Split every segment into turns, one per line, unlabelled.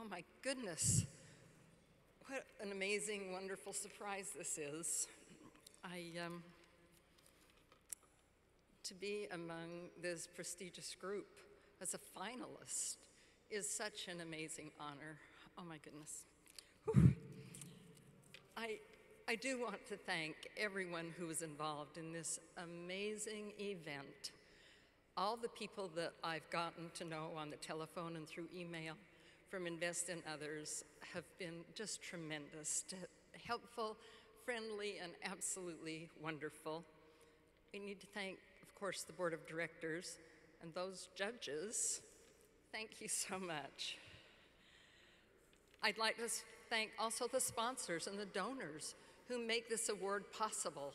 Oh my goodness. What an amazing, wonderful surprise this is. To be among this prestigious group as a finalist is such an amazing honor. Oh my goodness. Whew. I do want to thank everyone who was involved in this amazing event. All the people that I've gotten to know on the telephone and through email from Invest in Others have been just tremendous, helpful, friendly, and absolutely wonderful. We need to thank, of course, the board of directors and those judges. Thank you so much. I'd like to thank also the sponsors and the donors who make this award possible.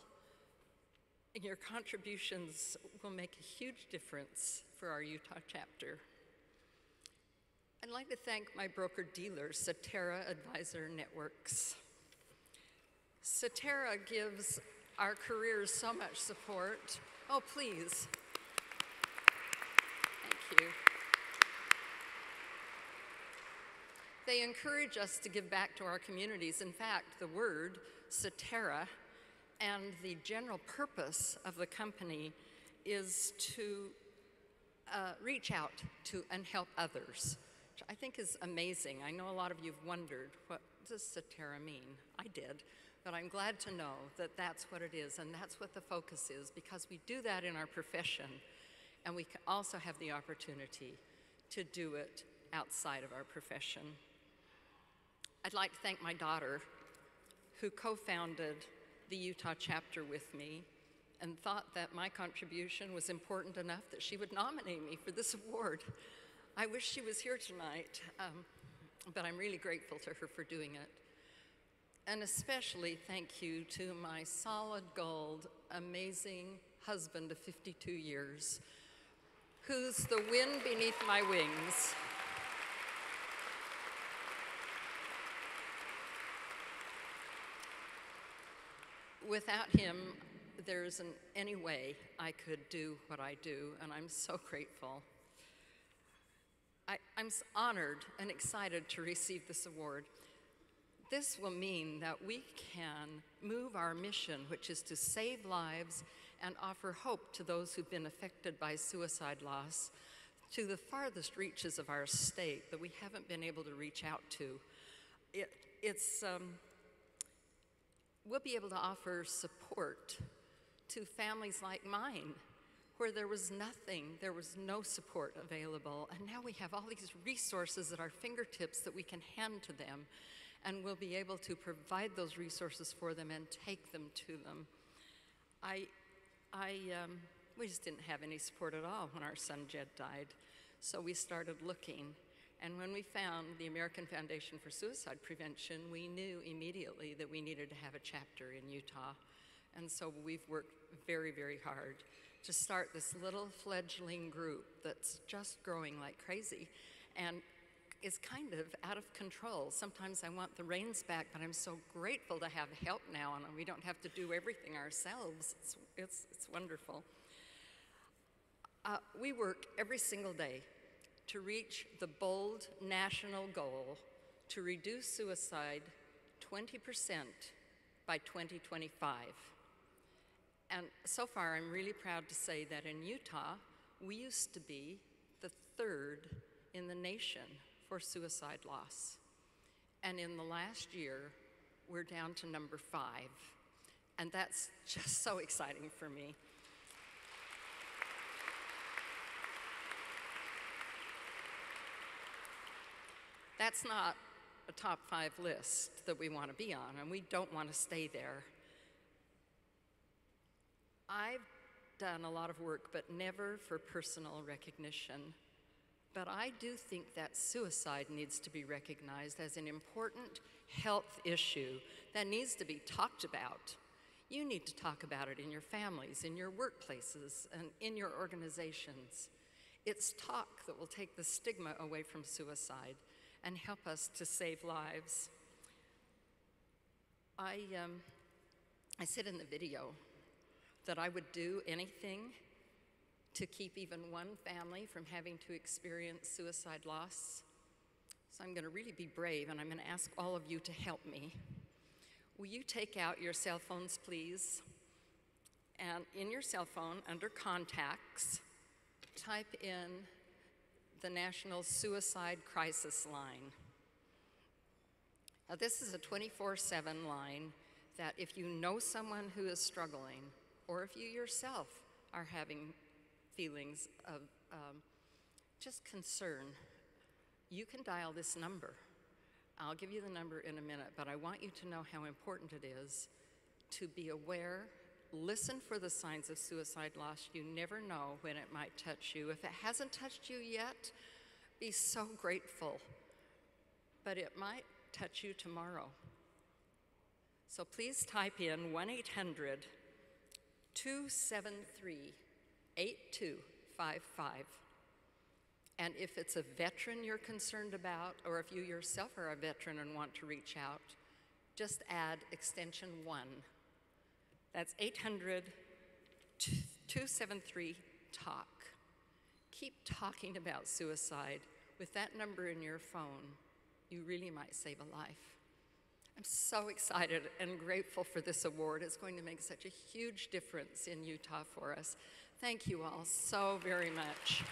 Your contributions will make a huge difference for our Utah chapter. I'd like to thank my broker-dealers, Cetera Advisor Networks. Cetera gives our careers so much support. Oh, please. Thank you. They encourage us to give back to our communities. In fact, the word Cetera and the general purpose of the company is to reach out to and help others, which I think is amazing. I know a lot of you have wondered, what does Cetera mean? I did, but I'm glad to know that that's what it is, and that's what the focus is, because we do that in our profession, and we also have the opportunity to do it outside of our profession. I'd like to thank my daughter, who co-founded the Utah chapter with me and thought that my contribution was important enough that she would nominate me for this award. I wish she was here tonight, but I'm really grateful to her for doing it. And especially thank you to my solid gold, amazing husband of 52 years, who's the wind beneath my wings. Without him, there isn't any way I could do what I do, and I'm so grateful. I'm honored and excited to receive this award. This will mean that we can move our mission, which is to save lives and offer hope to those who've been affected by suicide loss, to the farthest reaches of our state that we haven't been able to reach out to. We'll be able to offer support to families like mine, where there was nothing, there was no support available, and now we have all these resources at our fingertips that we can hand to them, and we'll be able to provide those resources for them and take them to them. We just didn't have any support at all when our son Jed died, so we started looking. And when we found the American Foundation for Suicide Prevention, we knew immediately that we needed to have a chapter in Utah. And so we've worked very, very hard to start this little fledgling group that's just growing like crazy and is kind of out of control. Sometimes I want the reins back, but I'm so grateful to have help now, and we don't have to do everything ourselves. It's wonderful. We work every single day to reach the bold national goal to reduce suicide 20% by 2025. And so far, I'm really proud to say that in Utah, we used to be the 3rd in the nation for suicide loss. And in the last year, we're down to number 5. And that's just so exciting for me. That's not a top 5 list that we want to be on, and we don't want to stay there. I've done a lot of work, but never for personal recognition. But I do think that suicide needs to be recognized as an important health issue that needs to be talked about. You need to talk about it in your families, in your workplaces, and in your organizations. It's talk that will take the stigma away from suicide and help us to save lives. I said in the video that I would do anything to keep even one family from having to experience suicide loss. So I'm going to really be brave, and I'm going to ask all of you to help me. Will you take out your cell phones, please? And in your cell phone, under contacts, type in the National Suicide Crisis Line. Now, this is a 24/7 line that if you know someone who is struggling, or if you yourself are having feelings of just concern, you can dial this number. I'll give you the number in a minute, but I want you to know how important it is to be aware, listen for the signs of suicide loss. You never know when it might touch you. If it hasn't touched you yet, be so grateful, but it might touch you tomorrow. So please type in 1-800-273-8255. And if it's a veteran you're concerned about, or if you yourself are a veteran and want to reach out, just add extension 1. That's 800-273-TALK. Keep talking about suicide. With that number in your phone, you really might save a life. I'm so excited and grateful for this award. It's going to make such a huge difference in Utah for us. Thank you all so very much.